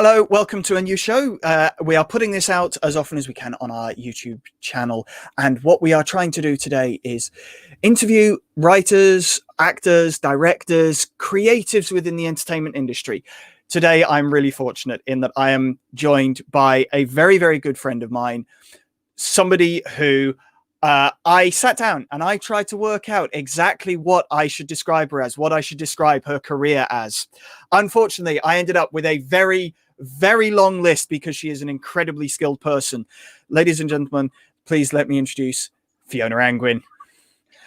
Hello, welcome to a new show. We are putting this out as often as we can on our YouTube channel. And what we are trying to do today is interview writers, actors, directors, creatives within the entertainment industry. Today, I'm really fortunate in that I am joined by a very, very good friend of mine, somebody who I sat down and I tried to work out exactly what I should describe her as, what I should describe her career as. Unfortunately, I ended up with a very, very long list because she is an incredibly skilled person. Ladies and gentlemen, please let me introduce Fiona Angwin.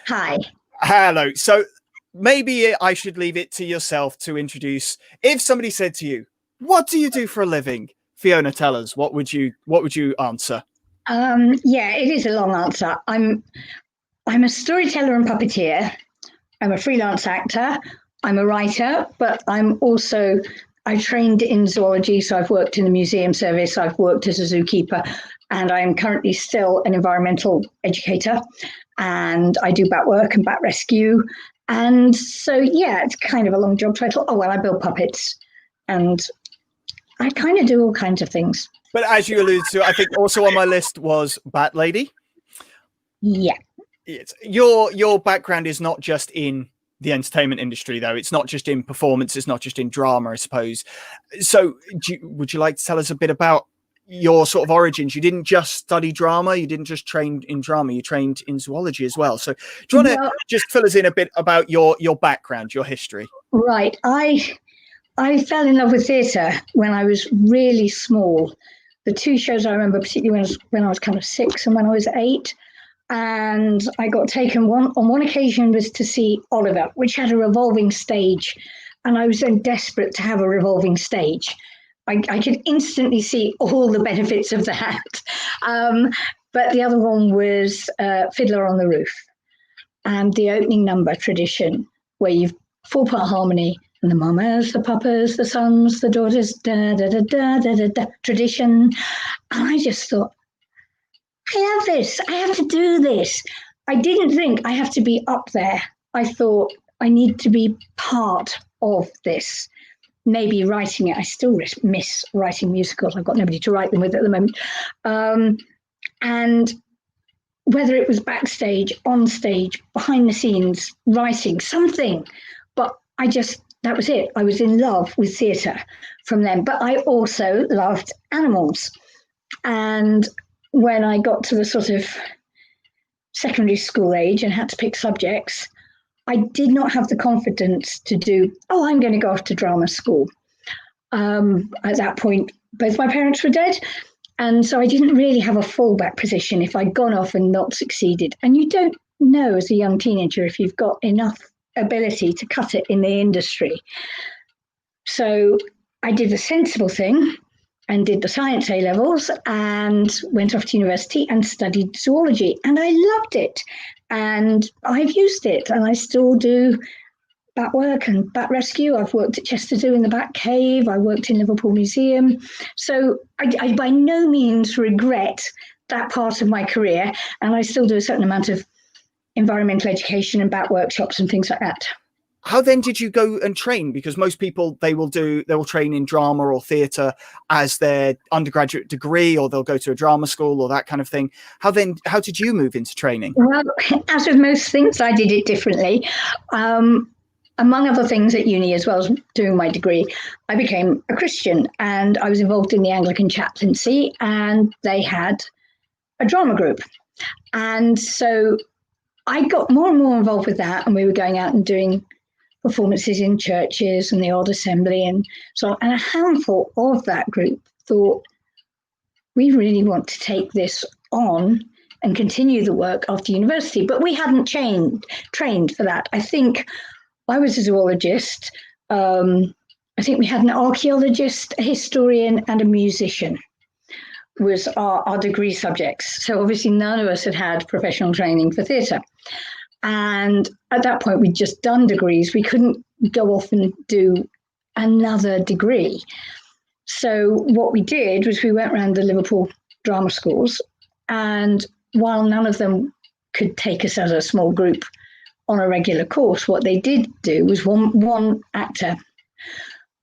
Hi. Hello. So maybe I should leave it to yourself to introduce. If somebody said to you, "What do you do for a living?" Fiona, tell us. What would you answer? Yeah, it is a long answer. I'm a storyteller and puppeteer. I'm a freelance actor. I'm a writer, but I trained in zoology, so I've worked in the museum service. I've worked as a zookeeper, and I am currently still an environmental educator. And I do bat work and bat rescue. And so, yeah, it's kind of a long job title. Oh, well, I build puppets, and I kind of do all kinds of things. But as you alluded to, I think also on my list was Bat Lady. Yeah. Your background is not just in the entertainment industry, though. It's not just in performance. It's not just in drama, I suppose. So would you like to tell us a bit about your sort of origins? You didn't just study drama. You didn't just train in drama. You trained in zoology as well. So do you want to just fill us in a bit about your background, your history? Right. I fell in love with theatre when I was really small. The two shows I remember, particularly when I was kind of 6 and when I was 8, and I got taken on one occasion was to see Oliver, which had a revolving stage, and I was then desperate to have a revolving stage. I could instantly see all the benefits of that. But the other one was Fiddler on the Roof, and the opening number tradition, where you've 4-part harmony, and the mamas, the papas, the sons, the daughters, da da da da da da da, tradition. And I just thought, I have this. I have to do this. I didn't think I have to be up there. I thought I need to be part of this. Maybe writing it. I still miss writing musicals. I've got nobody to write them with at the moment. And whether it was backstage, on stage, behind the scenes, writing something, but that was it. I was in love with theatre from then, but I also loved animals. And when I got to the sort of secondary school age and had to pick subjects, I did not have the confidence to do, I'm going to go off to drama school. At that point, both my parents were dead. And so I didn't really have a fallback position if I'd gone off and not succeeded. And you don't know as a young teenager if you've got enough ability to cut it in the industry. So I did the sensible thing and did the science A-levels and went off to university and studied zoology, and I loved it, and I've used it, and I still do bat work and bat rescue. I've worked at Chester Zoo in the Bat Cave. I worked in Liverpool Museum. So I by no means regret that part of my career, and I still do a certain amount of environmental education and bat workshops and things like that. How then did you go and train? Because most people, they will train in drama or theatre as their undergraduate degree, or they'll go to a drama school or that kind of thing. How did you move into training? Well, as with most things, I did it differently. Among other things at uni, as well as doing my degree, I became a Christian, and I was involved in the Anglican chaplaincy, and they had a drama group. And so I got more and more involved with that, and we were going out and doing performances in churches and the odd assembly and so on. And a handful of that group thought, we really want to take this on and continue the work after university. But we hadn't trained for that. I think I was a zoologist. I think we had an archaeologist, a historian, and a musician was our degree subjects. So obviously none of us had professional training for theatre. And at that point, we'd just done degrees. We couldn't go off and do another degree. So what we did was we went around the Liverpool drama schools, and while none of them could take us as a small group on a regular course, what they did do was one actor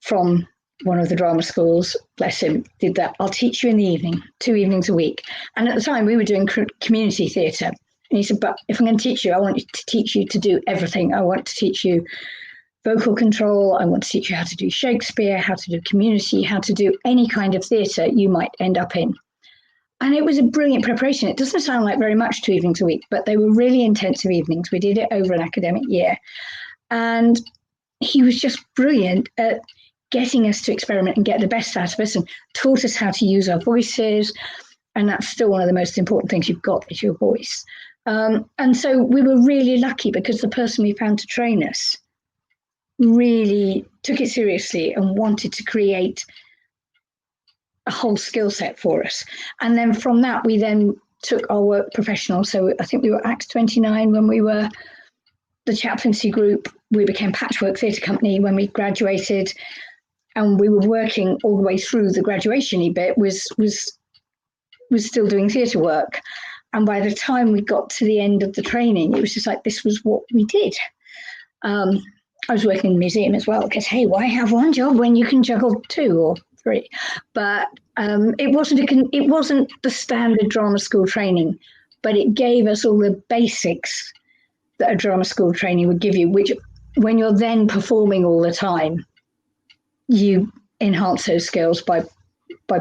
from one of the drama schools, bless him, did that. I'll teach you in the evening, 2 evenings a week. And at the time we were doing community theatre. And he said, but if I'm going to teach you, I want to teach you to do everything. I want to teach you vocal control. I want to teach you how to do Shakespeare, how to do community, how to do any kind of theatre you might end up in. And it was a brilliant preparation. It doesn't sound like very much 2 evenings a week, but they were really intensive evenings. We did it over an academic year. And he was just brilliant at getting us to experiment and get the best out of us, and taught us how to use our voices. And that's still one of the most important things you've got, is your voice. And so we were really lucky, because the person we found to train us really took it seriously and wanted to create a whole skill set for us. And then from that, we then took our work professional. So I think we were Acts 29 when we were the chaplaincy group. We became Patchwork Theatre Company when we graduated, and we were working all the way through the graduation-y bit, was still doing theatre work. And by the time we got to the end of the training, it was just like, this was what we did. I was working in the museum as well, because, hey, why have one job when you can juggle 2 or 3? But it wasn't the standard drama school training, but it gave us all the basics that a drama school training would give you, which when you're then performing all the time, you enhance those skills by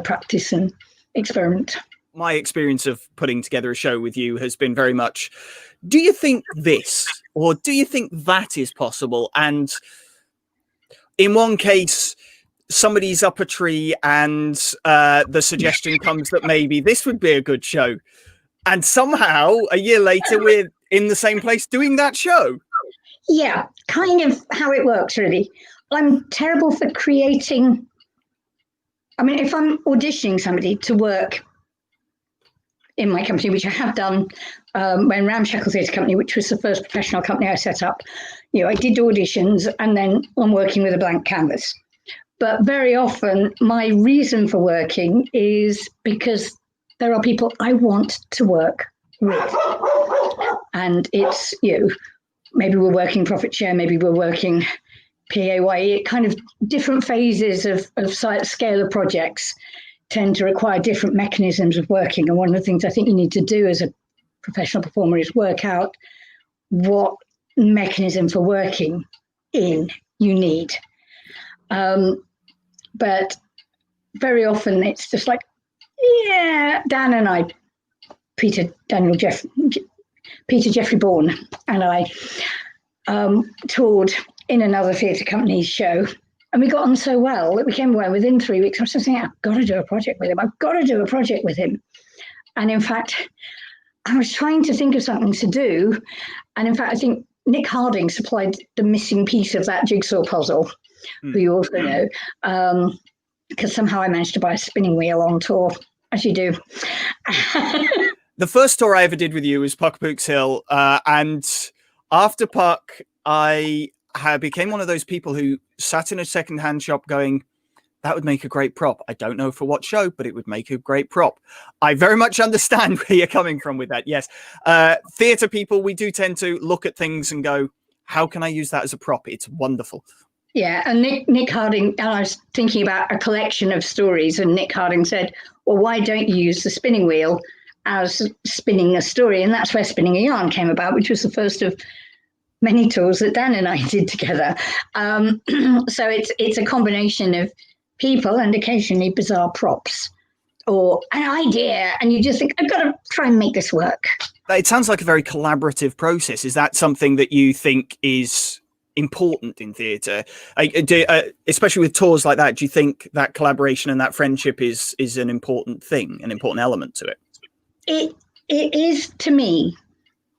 practice and experiment. My experience of putting together a show with you has been very much, do you think this, or do you think that is possible? And in one case, somebody's up a tree and the suggestion comes that maybe this would be a good show. And somehow a year later, we're in the same place doing that show. Yeah, kind of how it works, really. I'm terrible for creating. I mean, if I'm auditioning somebody to work in my company, which I have done when Ramshackle Theatre Company, which was the first professional company I set up, I did auditions, and then I'm working with a blank canvas. But very often my reason for working is because there are people I want to work with. And it's, maybe we're working profit share, maybe we're working PAYE, kind of different phases of scale of projects tend to require different mechanisms of working. And one of the things I think you need to do as a professional performer is work out what mechanism for working in you need. But very often it's just like, Dan and I, Peter Jeffrey Bourne and I toured in another theatre company's show, and we got on so well that we came away within 3 weeks. I was just saying, I've got to do a project with him. I've got to do a project with him. And in fact, I was trying to think of something to do. And in fact, I think Nick Harding supplied the missing piece of that jigsaw puzzle, who you also know, because somehow I managed to buy a spinning wheel on tour, as you do. The first tour I ever did with you was Puckpook's Hill. And after Puck, I became one of those people who sat in a secondhand shop going, that would make a great prop. I don't know for what show, but it would make a great prop. I very much understand where you're coming from with that. Yes. Theatre people, we do tend to look at things and go, how can I use that as a prop? It's wonderful. Yeah, and Nick Harding, and I was thinking about a collection of stories, and Nick Harding said, well, why don't you use the spinning wheel as spinning a story? And that's where Spinning a Yarn came about, which was the first of many tours that Dan and I did together. So it's a combination of people and occasionally bizarre props or an idea, and you just think, I've got to try and make this work. It sounds like a very collaborative process. Is that something that you think is important in theatre, especially with tours like that? Do you think that collaboration and that friendship is an important thing, an important element to it? It is to me.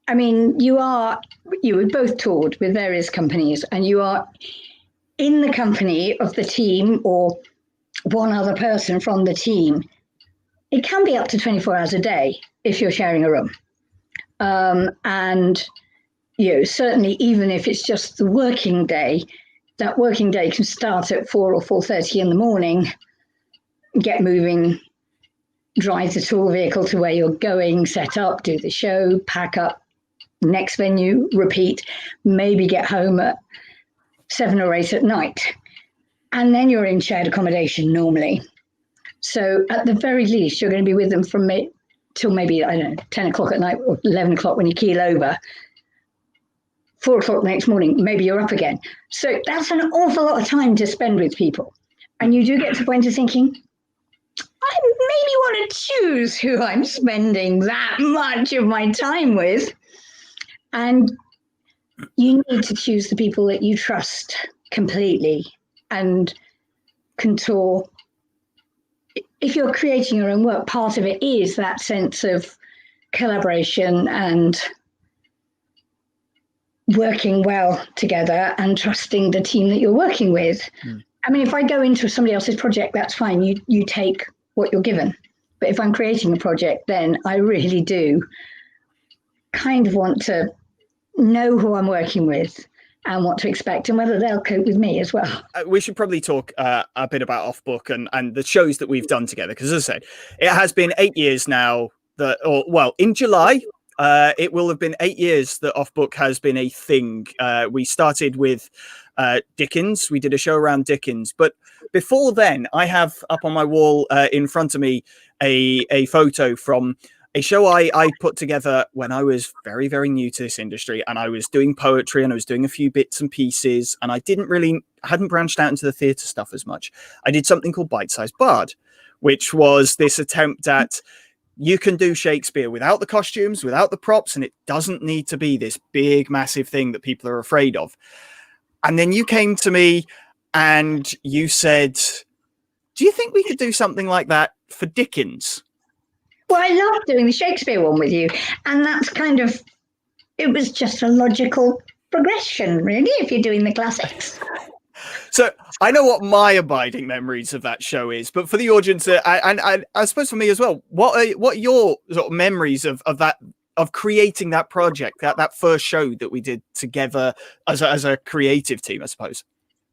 I mean, you were both toured with various companies, and you are in the company of the team or one other person from the team. It can be up to 24 hours a day if you're sharing a room. And certainly, even if it's just the working day, that working day can start at 4 or 4:30 in the morning, get moving, drive the tour vehicle to where you're going, set up, do the show, pack up, next venue, repeat, maybe get home at 7 or 8 at night. and then you're in shared accommodation normally. So at the very least, you're going to be with them from till maybe, I don't know, 10 o'clock at night or 11 o'clock when you keel over. 4 o'clock the next morning, maybe you're up again. So that's an awful lot of time to spend with people. And you do get to the point of thinking, I maybe want to choose who I'm spending that much of my time with. And you need to choose the people that you trust completely and can tour. If you're creating your own work, part of it is that sense of collaboration and working well together and trusting the team that you're working with. I mean, if I go into somebody else's project, that's fine. You take what you're given. But if I'm creating a project, then I really do kind of want to know who I'm working with and what to expect and whether they'll cope with me as well. We should probably talk a bit about Offbook and the shows that we've done together. Because as I said, it has been 8 years now in July, it will have been 8 years that Offbook has been a thing. We started with Dickens. We did a show around Dickens. But before then, I have up on my wall in front of me a photo from a show I put together when I was very, very new to this industry, and I was doing poetry and I was doing a few bits and pieces, and I hadn't branched out into the theatre stuff as much. I did something called Bite Size Bard, which was this attempt at you can do Shakespeare without the costumes, without the props, and it doesn't need to be this big, massive thing that people are afraid of. And then you came to me and you said, do you think we could do something like that for Dickens? Well, I love doing the Shakespeare one with you. And that's it was just a logical progression, really, if you're doing the classics. So I know what my abiding memories of that show is, but for the audience, and I suppose for me as well, what are your sort of memories of that, of creating that project, that first show that we did together as a creative team, I suppose?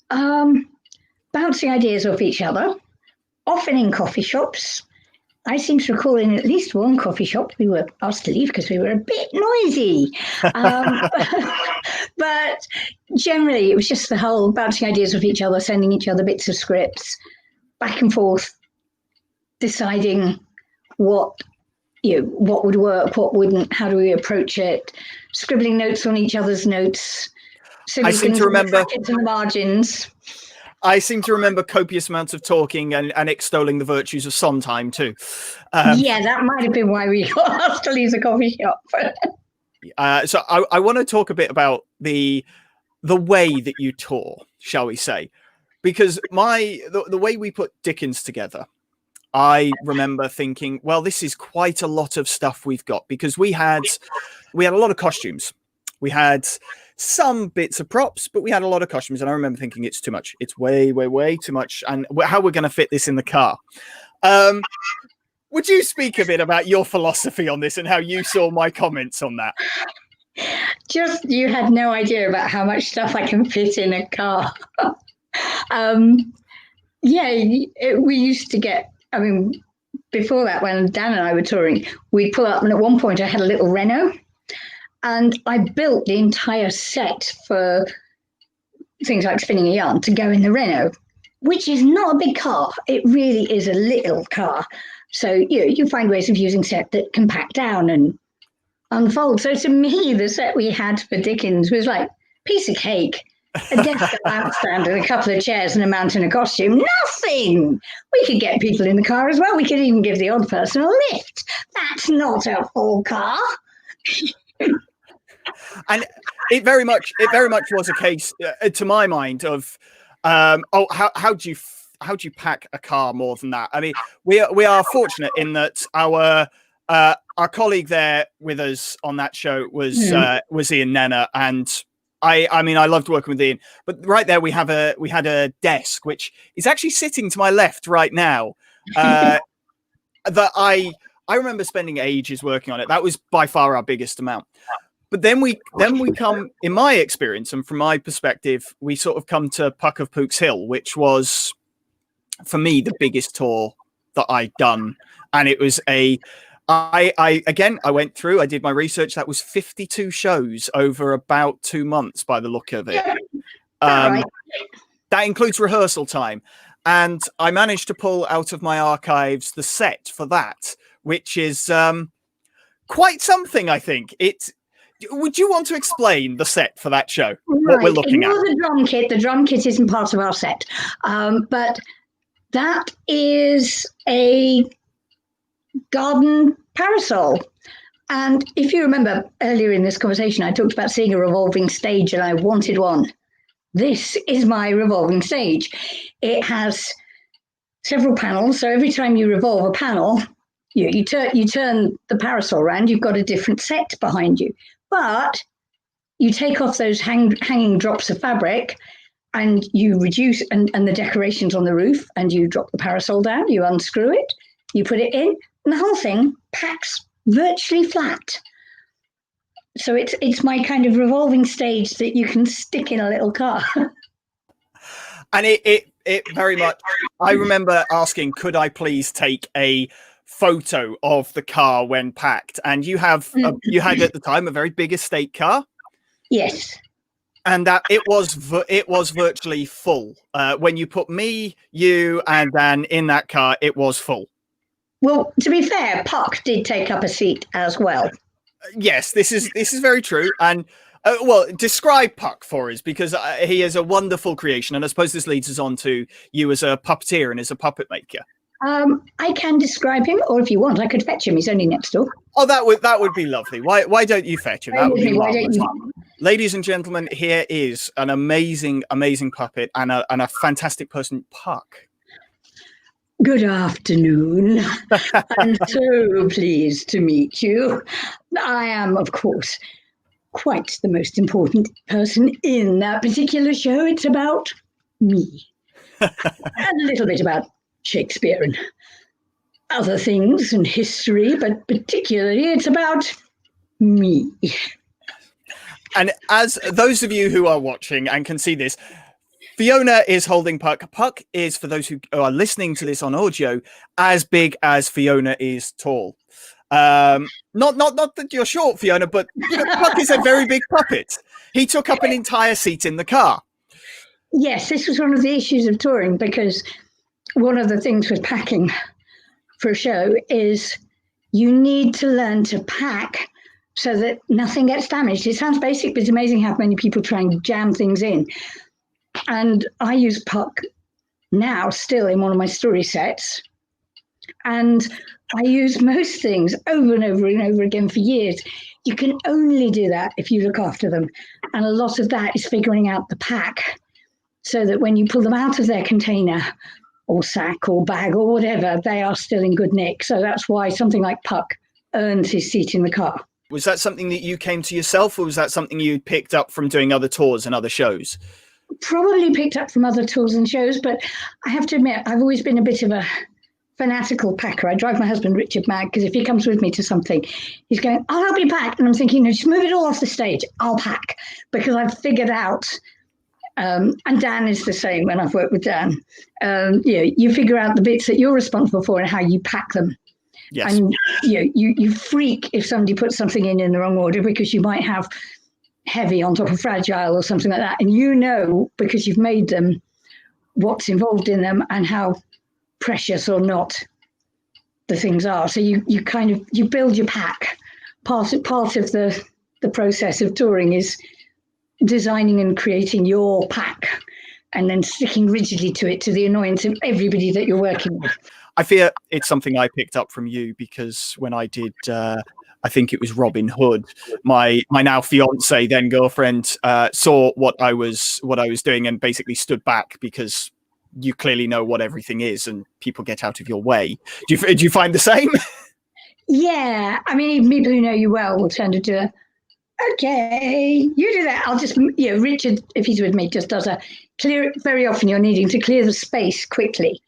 Bouncing ideas off each other, often in coffee shops. I seem to recall in at least one coffee shop we were asked to leave because we were a bit noisy. But generally, it was just the whole bouncing ideas off each other, sending each other bits of scripts, back and forth, deciding what would work, what wouldn't, how do we approach it, scribbling notes on each other's notes. So I seem to remember into the margins. I seem to remember copious amounts of talking and extolling the virtues of Sondheim too. Yeah, that might have been why we got asked to leave the coffee shop. So I want to talk a bit about the way that you tour, shall we say, because the way we put Dickens together, I remember thinking, well, this is quite a lot of stuff we've got, because we had a lot of costumes. We had some bits of props, but we had a lot of costumes. And I remember thinking it's too much. It's way, way, way too much. And how we're going to fit this in the car. Would you speak a bit about your philosophy on this and how you saw my comments on that? Just, you had no idea about how much stuff I can fit in a car. We used to get, before that, when Dan and I were touring, we'd pull up, and at one point I had a little Renault. And I built the entire set for things like spinning a yarn to go in the Renault, which is not a big car. It really is a little car. So you find ways of using set that can pack down and unfold. So to me, the set we had for Dickens was like piece of cake, a desk, a lamp stand, and a couple of chairs and a mountain of costume. Nothing. We could get people in the car as well. We could even give the odd person a lift. That's not a full car. And it very much was a case, to my mind, of how do you pack a car more than that? I mean, we are fortunate in that our colleague there with us on that show was Ian Nenner, and I loved working with Ian. But right there we had a desk which is actually sitting to my left right now. That I remember spending ages working on it. That was by far our biggest amount. But then we come, in my experience and from my perspective, we sort of come to Puck of Pook's Hill, which was, for me, the biggest tour that I'd done. And it was I went through, I did my research. That was 52 shows over about 2 months by the look of it. Right. That includes rehearsal time. And I managed to pull out of my archives the set for that, which is quite something, I think. Would you want to explain the set for that show? What we're Right. looking at? Ignore the drum kit. The drum kit isn't part of our set. But that is a garden parasol. And if you remember earlier in this conversation, I talked about seeing a revolving stage and I wanted one. This is my revolving stage. It has several panels. So every time you revolve a panel, you turn the parasol around, you've got a different set behind you. But you take off those hanging drops of fabric and you reduce and the decorations on the roof, and you drop the parasol down, you unscrew it, you put it in, and the whole thing packs virtually flat. So it's my kind of revolving stage that you can stick in a little car. And it very much, I remember asking, could I please take a photo of the car when packed? And you had at the time a very big estate car. Yes. And that it was virtually full. When you put me, you, and Dan in that car, it was full. Well, to be fair, Puck did take up a seat as well. Yes, this is very true. And well, describe Puck for us, because he is a wonderful creation, and I suppose this leads us on to you as a puppeteer and as a puppet maker. I can describe him, or if you want, I could fetch him. He's only next door. Oh, that would be lovely. Why don't you fetch him? That would be marvelous. Ladies and gentlemen, here is an amazing puppet and a fantastic person, Puck. Good afternoon. I'm so pleased to meet you. I am, of course, quite the most important person in that particular show. It's about me. And a little bit about Shakespeare and other things and history, but particularly it's about me. And as those of you who are watching and can see this, Fiona is holding Puck. Puck is, for those who are listening to this on audio, as big as Fiona is tall. Not that you're short, Fiona, but Puck is a very big puppet. He took up an entire seat in the car. Yes, this was one of the issues of touring, because one of the things with packing for a show is you need to learn to pack so that nothing gets damaged. It sounds basic, but it's amazing how many people try and jam things in. And I use Puck now still in one of my story sets. And I use most things over and over and over again for years. You can only do that if you look after them. And a lot of that is figuring out the pack so that when you pull them out of their container or sack or bag or whatever, they are still in good nick. So that's why something like Puck earns his seat in the car. Was that something that you came to yourself, or was that something you picked up from doing other tours and other shows? Probably picked up from other tours and shows, but I have to admit, I've always been a bit of a fanatical packer. I drive my husband Richard mad, because if he comes with me to something, he's going, I'll help you pack. And I'm thinking, no, just move it all off the stage. I'll pack, because I've figured out, and Dan is the same when I've worked with Dan. You figure out the bits that you're responsible for and how you pack them. Yes. And you freak if somebody puts something in the wrong order, because you might have heavy on top of fragile or something like that. And because you've made them, what's involved in them and how precious or not the things are. So you build your pack. Part of the process of touring is designing and creating your pack and then sticking rigidly to it, to the annoyance of everybody that you're working with. I fear it's something I picked up from you, because when I did, I think it was Robin Hood, my now fiance, then girlfriend, saw what I was doing and basically stood back, because you clearly know what everything is and people get out of your way. Do you find the same? Yeah, I mean, even people who know you well will tend to do okay, you do that. I'll just, Richard, if he's with me, just does a clear. Very often you're needing to clear the space quickly.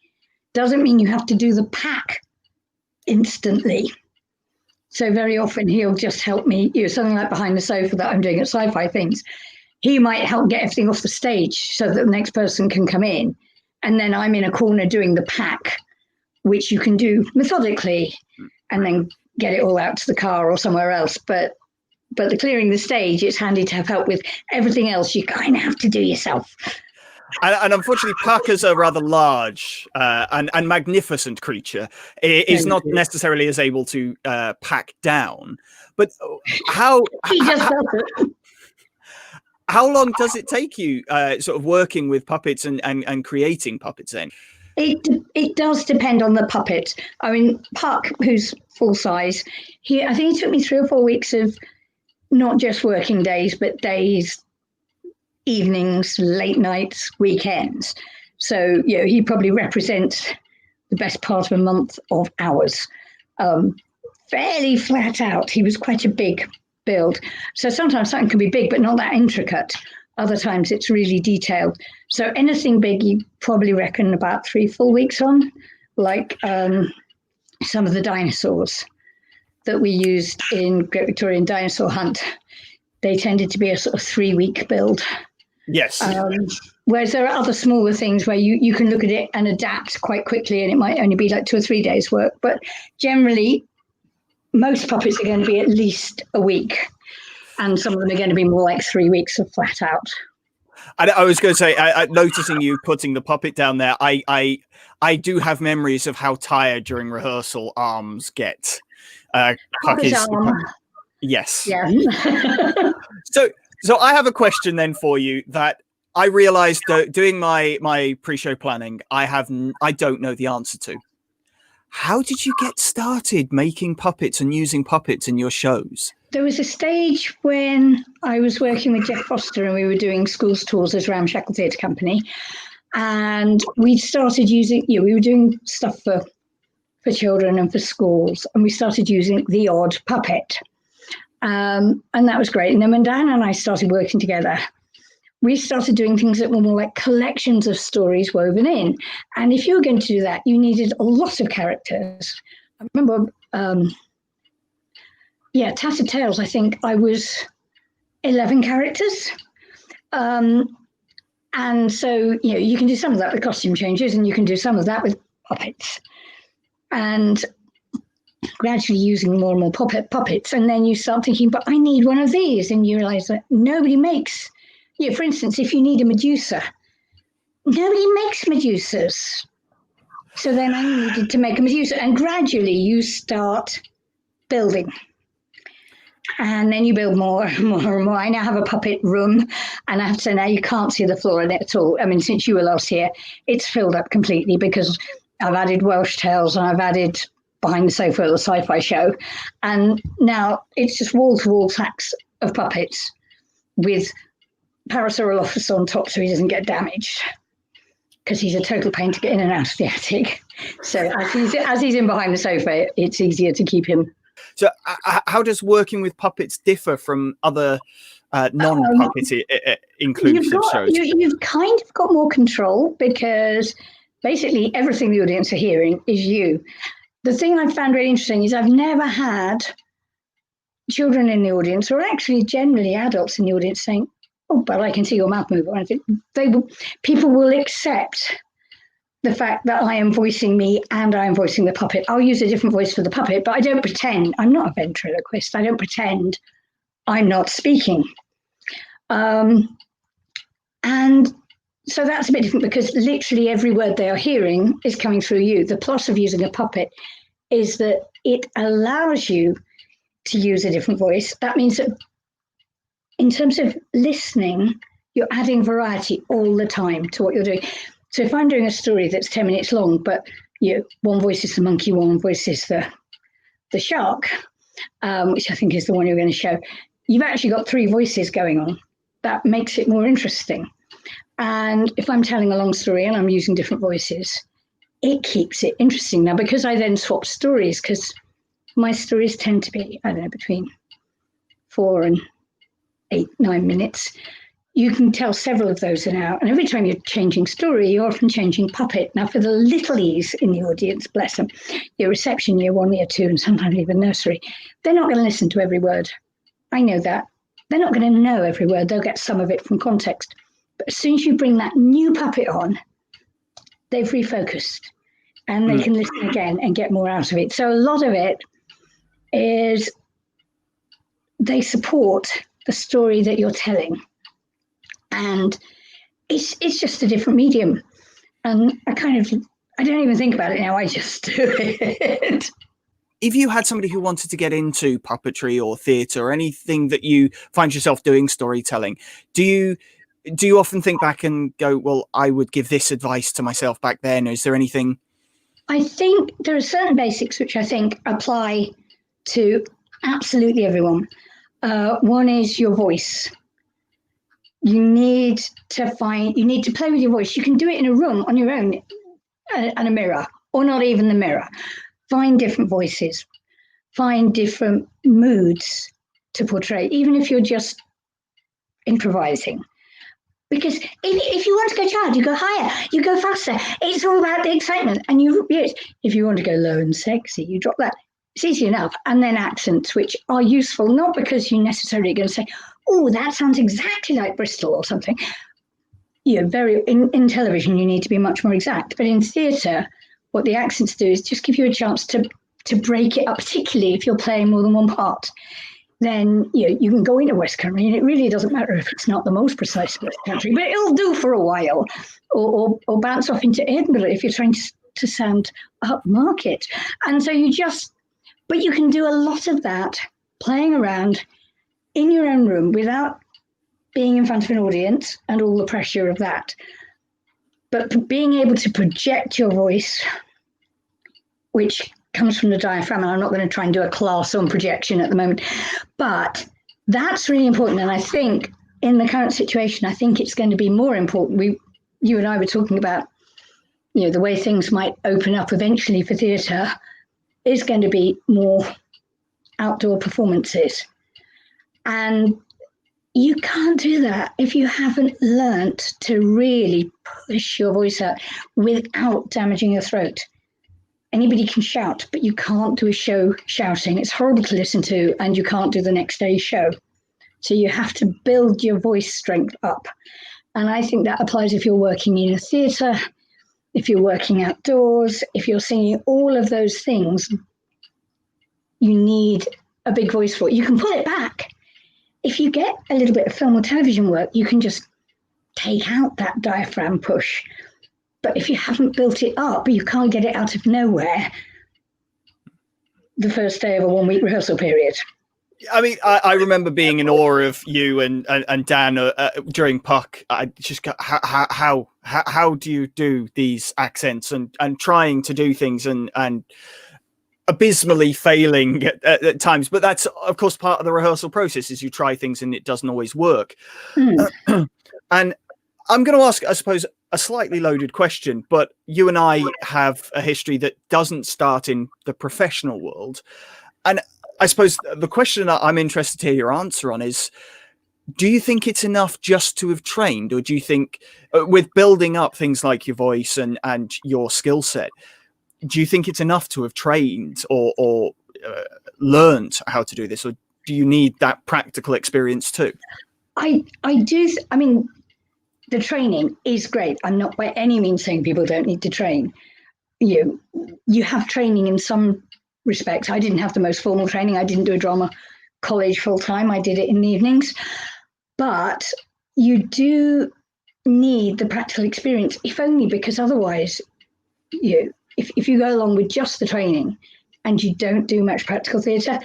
Doesn't mean you have to do the pack instantly. So very often he'll just help me, something like behind the sofa that I'm doing at Sci-Fi Things. He might help get everything off the stage so that the next person can come in. And then I'm in a corner doing the pack, which you can do methodically and then get it all out to the car or somewhere else. But the clearing the stage, it's handy to have help with everything else you kind of have to do yourself. And unfortunately, Puck, a rather large and magnificent creature, is Thank not you. necessarily as able to pack down. But how He just does it. how long does it take you sort of working with puppets and creating puppets then? It does depend on the puppet. I mean, Puck, who's full size, I think it took me 3 or 4 weeks of not just working days, but days, evenings, late nights, weekends. So, he probably represents the best part of a month of hours. Fairly flat out. He was quite a big build. So sometimes something can be big, but not that intricate. Other times it's really detailed. So anything big, you probably reckon about 3 full weeks on, like some of the dinosaurs that we used in Great Victorian Dinosaur Hunt. They tended to be a sort of 3 week build. Yes. Whereas there are other smaller things where you can look at it and adapt quite quickly, and it might only be like 2 or 3 days work. But generally, most puppets are going to be at least a week, and some of them are going to be more like 3 weeks of flat out. I was going to say, noticing you putting the puppet down there, I do have memories of how tired during rehearsal arms get. Puck is, yes. Yeah. So I have a question then for you that I realized doing my pre-show planning, I don't know the answer to. How did you get started making puppets and using puppets in your shows? There was a stage when I was working with Jeff Foster and we were doing schools tours as Ramshackle Theatre Company. And we started using, we were doing stuff for children and for schools. And we started using the odd puppet. And that was great. And then when Diana and I started working together, we started doing things that were more like collections of stories woven in. And if you were going to do that, you needed a lot of characters. I remember, Tattered Tales, I think I was 11 characters. And so, you can do some of that with costume changes and you can do some of that with puppets. And gradually using more and more puppets. And then you start thinking, but I need one of these. And you realize that nobody makes, for instance, if you need a Medusa, nobody makes Medusas. So then I needed to make a Medusa. And gradually you start building. And then you build more and more and more. I now have a puppet room, and I have to say now you can't see the floor in it at all. I mean, since you were last here, it's filled up completely because I've added Welsh Tales and I've added Behind the Sofa at the Sci-Fi Show. And now it's just wall-to-wall stacks of puppets with Parasaurolophus on top so he doesn't get damaged, because he's a total pain to get in and out of the attic. So as he's in Behind the Sofa, it's easier to keep him. So how does working with puppets differ from other non-puppet inclusive shows? You've kind of got more control because basically everything the audience are hearing is you. The thing I found really interesting is I've never had children in the audience, or actually generally adults in the audience, saying, "Oh, but I can see your mouth move." Or anything. People will accept the fact that I am voicing me and I am voicing the puppet. I'll use a different voice for the puppet, but I don't pretend. I'm not a ventriloquist. I don't pretend I'm not speaking. And so that's a bit different because literally every word they are hearing is coming through you. The plus of using a puppet is that it allows you to use a different voice. That means that in terms of listening, you're adding variety all the time to what you're doing. So if I'm doing a story that's 10 minutes long, but one voice is the monkey, one voice is the shark, which I think is the one you're going to show, you've actually got 3 voices going on. That makes it more interesting. And if I'm telling a long story and I'm using different voices, it keeps it interesting. Now, because I then swap stories, because my stories tend to be, I don't know, between 4 and 8, 9 minutes, you can tell several of those are now. And every time you're changing story, you're often changing puppet. Now, for the littlies in the audience, bless them, your reception, year 1, year 2, and sometimes even nursery, they're not going to listen to every word. I know that. They're not going to know every word. They'll get some of it from context. But as soon as you bring that new puppet on, they've refocused and they can listen again and get more out of it. So a lot of it is they support the story that you're telling. And it's just a different medium, and I don't even think about it now. I just do it. If you had somebody who wanted to get into puppetry or theatre or anything that you find yourself doing storytelling, do you often think back and go, well, I would give this advice to myself back then? Is there anything? I think there are certain basics which I think apply to absolutely everyone. One is your voice. You need to play with your voice. You can do it in a room on your own and a mirror, or not even the mirror. Find different voices, find different moods to portray, even if you're just improvising. Because if you want to go hard, you go higher, you go faster. It's all about the excitement. And if you want to go low and sexy, you drop that. It's easy enough. And then accents, which are useful, not because you're necessarily going to say, oh, that sounds exactly like Bristol or something. In television, you need to be much more exact. But in theatre, what the accents do is just give you a chance to break it up, particularly if you're playing more than one part. Then you can go into West Country, and it really doesn't matter if it's not the most precise West Country, but it'll do for a while. Or bounce off into Edinburgh if you're trying to sound upmarket. And so but you can do a lot of that playing around in your own room without being in front of an audience and all the pressure of that. But being able to project your voice, which comes from the diaphragm, and I'm not going to try and do a class on projection at the moment, but that's really important. And I think in the current situation, I think it's going to be more important. You and I were talking about, the way things might open up eventually for theatre is going to be more outdoor performances. And you can't do that if you haven't learnt to really push your voice out without damaging your throat. Anybody can shout, but you can't do a show shouting. It's horrible to listen to, and you can't do the next day's show. So you have to build your voice strength up. And I think that applies if you're working in a theatre, if you're working outdoors, if you're singing, all of those things, you need a big voice for it. You can pull it back. If you get a little bit of film or television work, you can just take out that diaphragm push. But if you haven't built it up, you can't get it out of nowhere the first day of a 1-week rehearsal period. I mean, I remember being in awe of you and Dan during Puck. I just got, how do you do these accents and trying to do things and abysmally failing at times? But that's, of course, part of the rehearsal process is you try things and it doesn't always work. And I'm going to ask, I suppose, a slightly loaded question, but you and I have a history that doesn't start in the professional world. And I suppose the question that I'm interested to hear your answer on is, do you think it's enough just to have trained? Or do you think with building up things like your voice and your skill set, do you think it's enough to have trained or learned how to do this? Or do you need that practical experience too? I do. I mean, the training is great. I'm not by any means saying people don't need to train. You have training in some respects. I didn't have the most formal training. I didn't do a drama college full time. I did it in the evenings. But you do need the practical experience, if only because otherwise, if you go along with just the training and you don't do much practical theatre,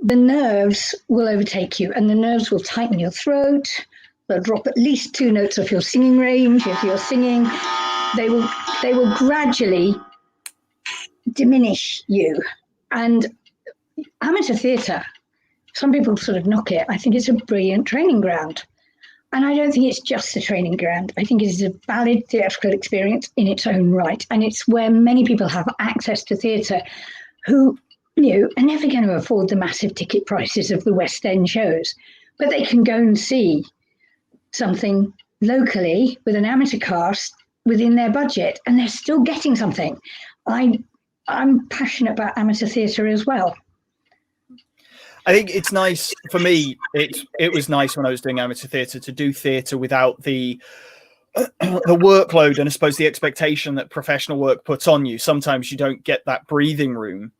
the nerves will overtake you, and the nerves will tighten your throat. They'll drop at least 2 notes off your singing range. If you're singing, they will gradually diminish you. And amateur theatre, some people sort of knock it. I think it's a brilliant training ground. And I don't think it's just a training ground. I think it is a valid theatrical experience in its own right. And it's where many people have access to theatre who are never going to afford the massive ticket prices of the West End shows. But they can go and see something locally with an amateur cast within their budget, and they're still getting something. I'm passionate about amateur theatre as well. I think it's nice for me. It was nice when I was doing amateur theatre to do theatre without the workload and I suppose the expectation that professional work puts on you. Sometimes you don't get that breathing room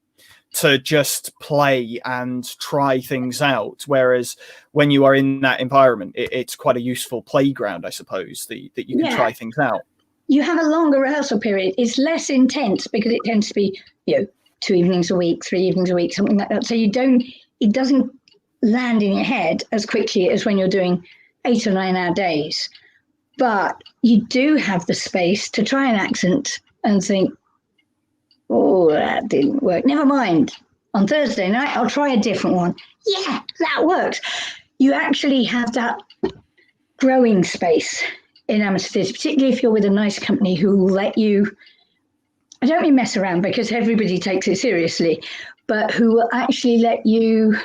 to just play and try things out. Whereas when you are in that environment, it's quite a useful playground, I suppose, that you can try things out. You have a longer rehearsal period. It's less intense because it tends to be, 2 evenings a week, 3 evenings a week, something like that. So it doesn't land in your head as quickly as when you're doing 8 or 9 hour days. But you do have the space to try an accent and think, oh, that didn't work. Never mind. On Thursday night, I'll try a different one. Yeah, that works. You actually have that growing space in amateur theatre, particularly if you're with a nice company who will let you, I don't mean mess around because everybody takes it seriously, but who will actually let you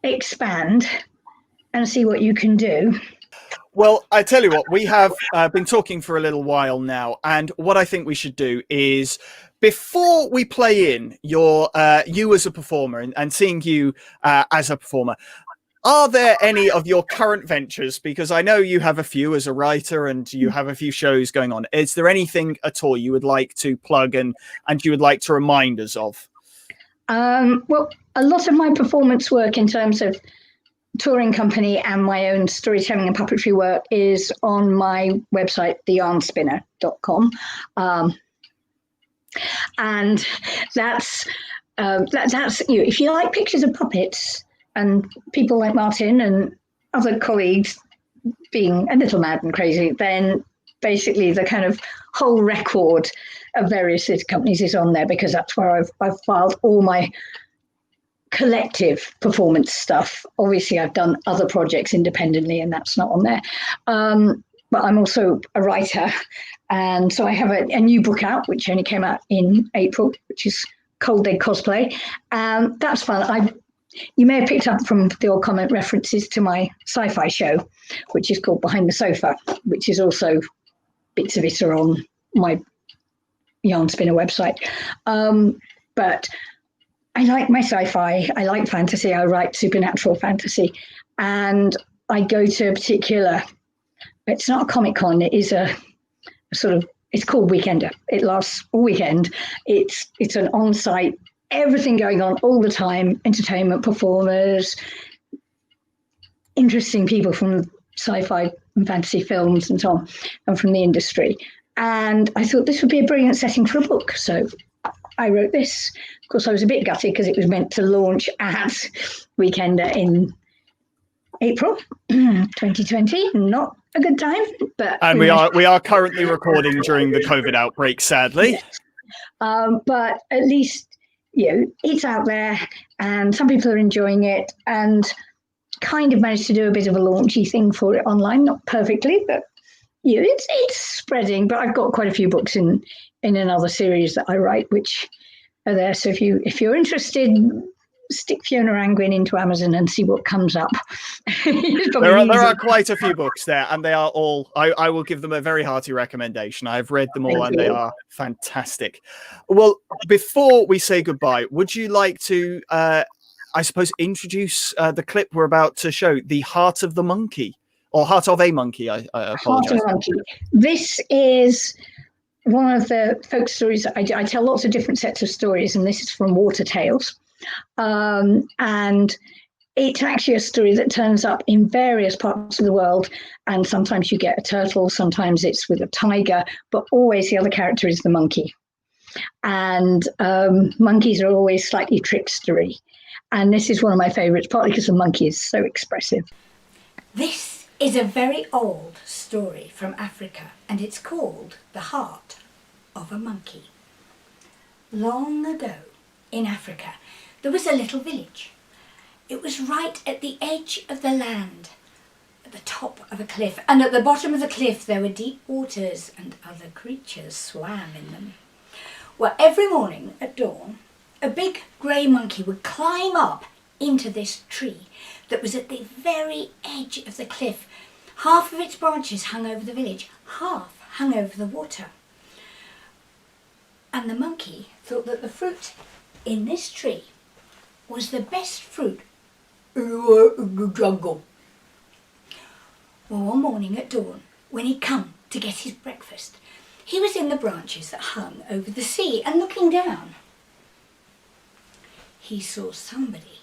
expand and see what you can do. Well, I tell you what, we have been talking for a little while now, and what I think we should do is, before we play in your you as a performer and seeing you as a performer, are there any of your current ventures? Because I know you have a few as a writer and you have a few shows going on. Is there anything at all you would like to plug and you would like to remind us of? Well, a lot of my performance work in terms of touring company and my own storytelling and puppetry work is on my website, theyarnspinner.com. And that's if you like pictures of puppets and people like Martin and other colleagues being a little mad and crazy, then basically the kind of whole record of various theatre companies is on there, because that's where I've filed all my collective performance stuff. Obviously, I've done other projects independently, and that's not on there. But I'm also a writer, and so I have a new book out, which only came out in April, which is Cold Egg Cosplay. That's fun. You may have picked up from the old comment references to my sci-fi show, which is called Behind the Sofa, which is also bits of it are on my Yarn Spinner website. But I like my sci-fi, I like fantasy, I write supernatural fantasy, and I go to a particular, it's not a Comic-Con, it is a sort of, it's called Weekender. It lasts all weekend. It's an on-site, everything going on all the time, entertainment, performers, interesting people from sci-fi and fantasy films and so on, and from the industry. And I thought this would be a brilliant setting for a book. So I wrote this. Of course, I was a bit gutted because it was meant to launch at Weekender in April 2020. Not a good time, but we are currently recording during the COVID outbreak, sadly. Yes. But at least it's out there, and some people are enjoying it, and kind of managed to do a bit of a launchy thing for it online. Not perfectly, but it's spreading. But I've got quite a few books in another series that I write, which are there. So if you're interested, stick Fiona Angwin into Amazon and see what comes up. There are quite a few books there, and they are all, I will give them a very hearty recommendation. I've read them all, and they are fantastic. Well, before we say goodbye, would you like to, I suppose, introduce the clip we're about to show, The Heart of the Monkey, or Heart of a Monkey, I apologize. Heart of a Monkey. This is one of the folk stories. I tell lots of different sets of stories, and this is from Water Tales. And it's actually a story that turns up in various parts of the world, and sometimes you get a turtle, sometimes it's with a tiger, but always the other character is the monkey. And monkeys are always slightly trickstery, and this is one of my favorites, partly because the monkey is so expressive. This is a very old story from Africa, and it's called The Heart of a Monkey. Long ago in Africa, there was a little village. It was right at the edge of the land, at the top of a cliff, and at the bottom of the cliff there were deep waters, and other creatures swam in them. Well, every morning at dawn, a big grey monkey would climb up into this tree that was at the very edge of the cliff. Half of its branches hung over the village, half hung over the water. And the monkey thought that the fruit in this tree was the best fruit in the jungle. Well, one morning at dawn, when he'd come to get his breakfast, he was in the branches that hung over the sea and looking down. he saw somebody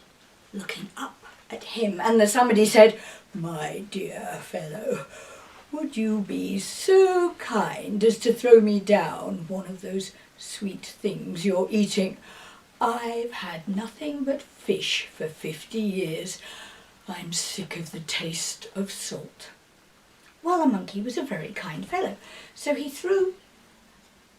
looking up at him, and the somebody said, "My dear fellow, would you be so kind as to throw me down one of those sweet things you're eating? I've had nothing but fish for 50 years. I'm sick of the taste of salt." Well, the monkey was a very kind fellow, so he threw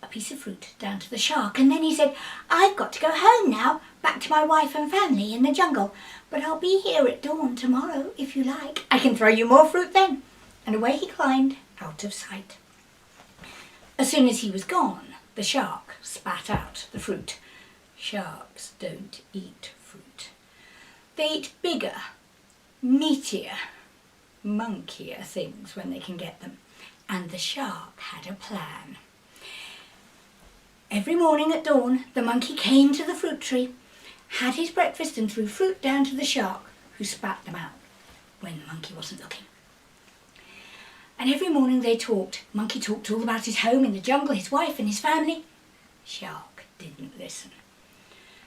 a piece of fruit down to the shark, and then he said, "I've got to go home now, back to my wife and family in the jungle, but I'll be here at dawn tomorrow if you like. I can throw you more fruit then." And away he climbed out of sight. As soon as he was gone, the shark spat out the fruit. Sharks don't eat fruit. They eat bigger, meatier, monkier things when they can get them. And the shark had a plan. Every morning at dawn, the monkey came to the fruit tree, had his breakfast and threw fruit down to the shark, who spat them out when the monkey wasn't looking. And every morning they talked. Monkey talked all about his home in the jungle, his wife and his family. Shark didn't listen.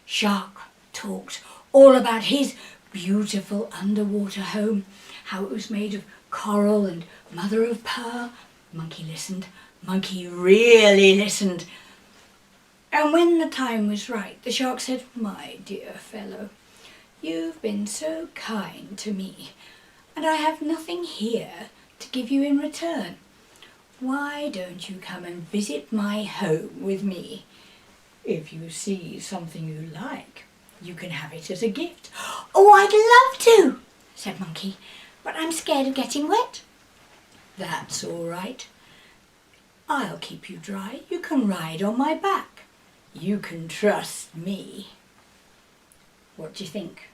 Shark talked all about his beautiful underwater home, how it was made of coral and mother of pearl. Monkey listened. Monkey really listened. And when the time was right, the shark said, "My dear fellow, you've been so kind to me, and I have nothing here to give you in return. Why don't you come and visit my home with me? If you see something you like, you can have it as a gift." "Oh, I'd love to," said Monkey, "but I'm scared of getting wet." "That's all right. I'll keep you dry. You can ride on my back. You can trust me." What do you think?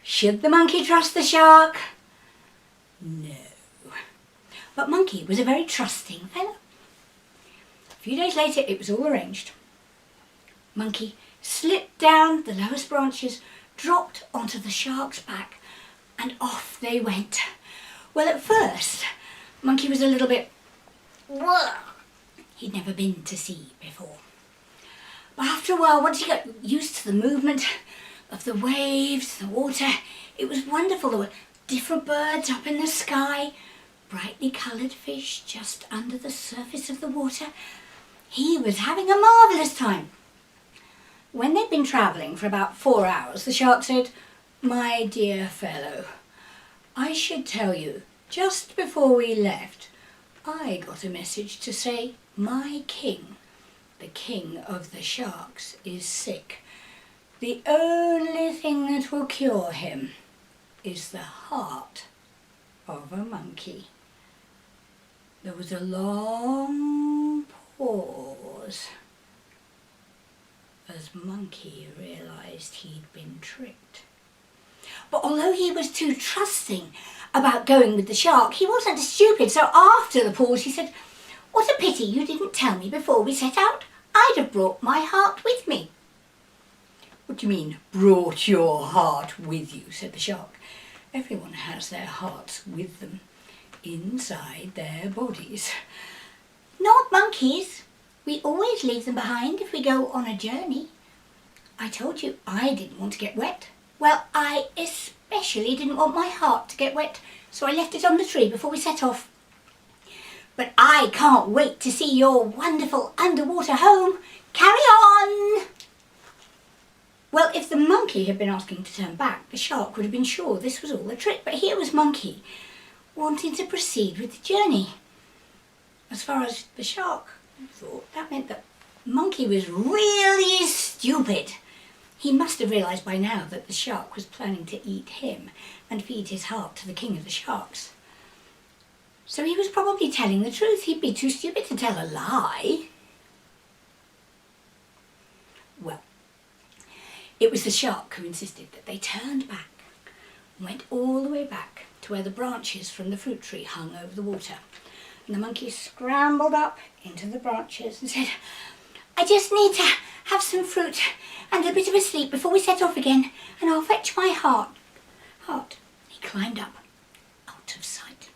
Should the monkey trust the shark? No. But Monkey was a very trusting fellow. A few days later, it was all arranged. Monkey slipped down the lowest branches, dropped onto the shark's back, and off they went. Well, at first, Monkey was a little bit... He'd never been to sea before. But after a while, once he got used to the movement of the waves, the water, it was wonderful. There were different birds up in the sky, brightly coloured fish just under the surface of the water. He was having a marvellous time. When they'd been travelling for about 4 hours, the shark said, "My dear fellow, I should tell you, just before we left, I got a message to say my king, the king of the sharks, is sick. The only thing that will cure him is the heart of a monkey." There was a long pause as Monkey realised he'd been tricked. But although he was too trusting about going with the shark, he wasn't stupid, so after the pause he said, "What a pity you didn't tell me before we set out. I'd have brought my heart with me." "What do you mean, brought your heart with you?" said the shark. "Everyone has their hearts with them, inside their bodies." "Not monkeys. We always leave them behind if we go on a journey. I told you I didn't want to get wet. Well, I especially didn't want my heart to get wet, so I left it on the tree before we set off. But I can't wait to see your wonderful underwater home. Carry on!" Well, if the monkey had been asking to turn back, the shark would have been sure this was all a trick, but here was Monkey wanting to proceed with the journey. As far as the shark thought, that meant that Monkey was really stupid. He must have realised by now that the shark was planning to eat him and feed his heart to the king of the sharks. So he was probably telling the truth. He'd be too stupid to tell a lie. Well, it was the shark who insisted that they turned back and went all the way back to where the branches from the fruit tree hung over the water. And the monkey scrambled up into the branches and said, "I just need to have some fruit and a bit of a sleep before we set off again, and I'll fetch my heart." He climbed up out of sight.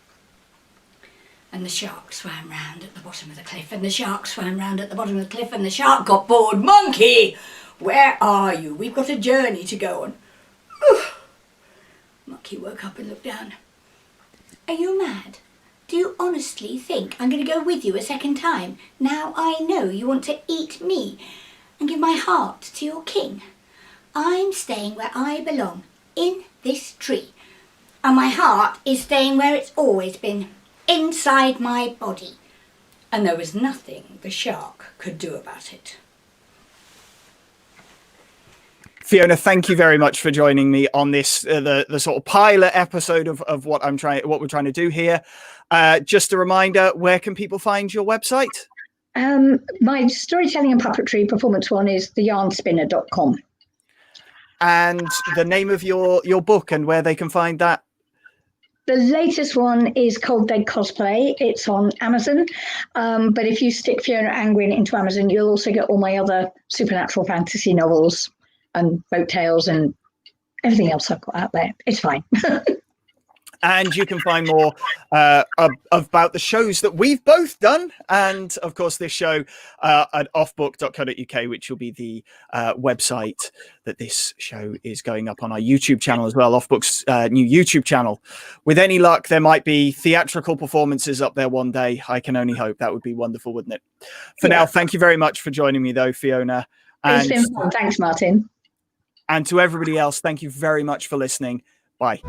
And the shark swam round at the bottom of the cliff, and the shark swam round at the bottom of the cliff, and the shark got bored. "Monkey, Where are you? We've got a journey to go on. Monkey woke up and looked down. Are you mad? Do you honestly think I'm going to go with you a second time? Now I know you want to eat me and give my heart to your king. I'm staying where I belong, in this tree. And my heart is staying where it's always been, inside my body. And there was nothing the shark could do about it. Fiona, thank you very much for joining me on this the sort of pilot episode of what we're trying to do here. Just a reminder, where can people find your website? My storytelling and puppetry performance one is theyarnspinner.com. And the name of your book and where they can find that? The latest one is Cold Dead Cosplay. It's on Amazon. But if you stick Fiona Angwin into Amazon, you'll also get all my other supernatural fantasy novels and folk tales and everything else I've got out there. It's fine. And you can find more about the shows that we've both done. And of course, this show at offbook.co.uk, which will be the website that this show is going up on our YouTube channel as well, Offbook's new YouTube channel. With any luck, there might be theatrical performances up there one day. I can only hope. That would be wonderful, wouldn't it? For now, thank you very much for joining me, though, Fiona. It's been fun. Thanks, Martin. And to everybody else, thank you very much for listening. Bye.